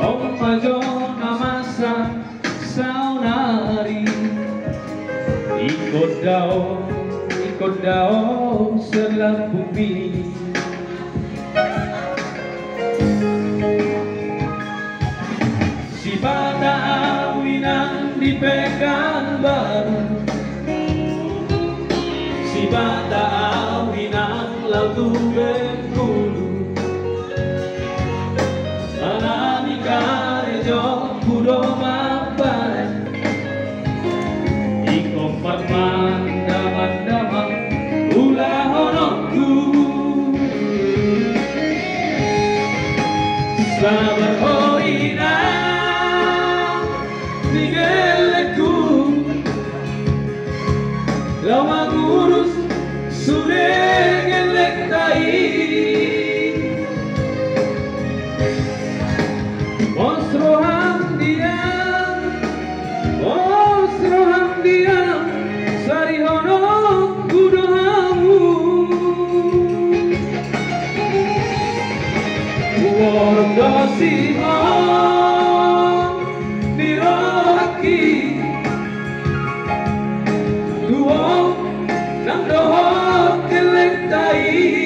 Om majo namasa saunari ikut dao selambung bini. Si bata awinan dipegang baru, si bata awinan lautu Bengkulu. Anani karejo kudo mabar, iko manda ulah honokku. Sabar hoina nigeleku, lawa ngurus sudah ngelek tai. Osroham diam, sarihono kudohamu. Warung dosihon dirohaki, duo nang dohok kelektai.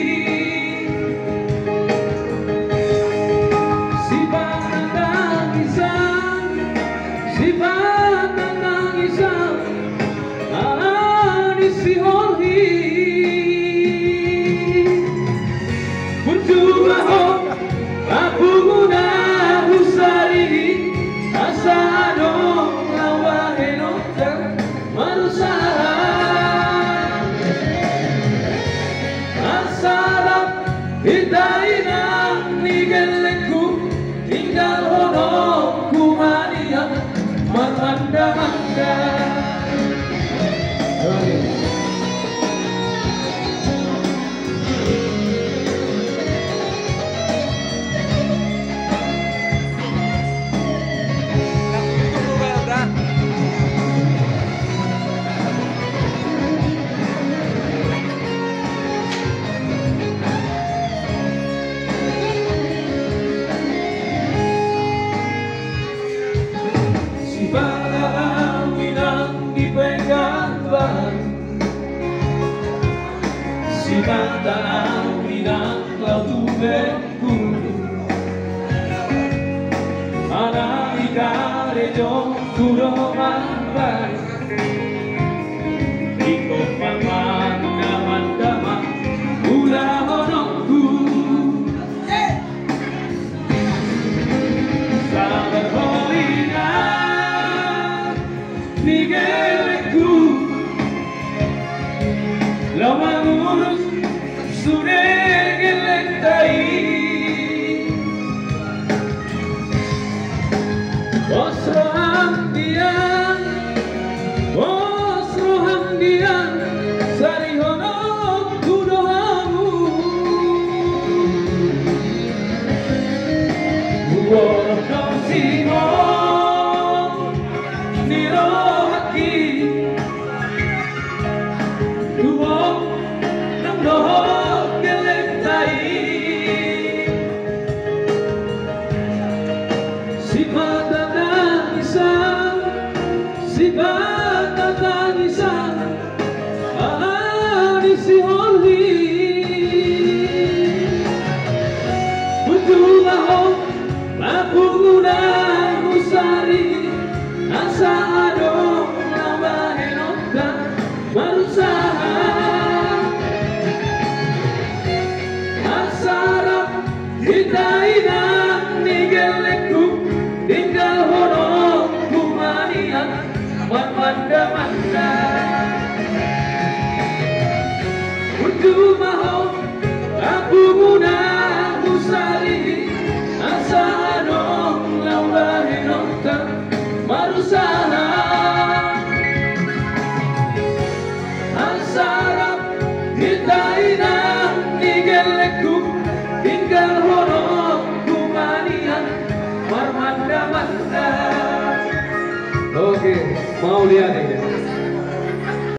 Hitainang nigeleku tinggal hono kumania manda-manda. Si bata awinan lautu Bengkulu, anani karejo kudo mabar, iko manda ulah honokku. Sabar hoina nigeleku, lawa ngurus sudah ngelektai. Osroham diam, sarihono kudohamu. Warung dosihon dirohaki, duo nang dohok kelektai. Si bata tangisan di si holi. Butuh lahong lapunguna usari asa adong lawahenokka marusaha. Asarap hitainang nigeleku tinggal hono kumania manda-manda. Untuk mahal aku muna usari asa adong lawahenokka marusaha. Asarap hitainang nigeleku tinggal hono kumania manda-manda. Oke, mau lihat ya.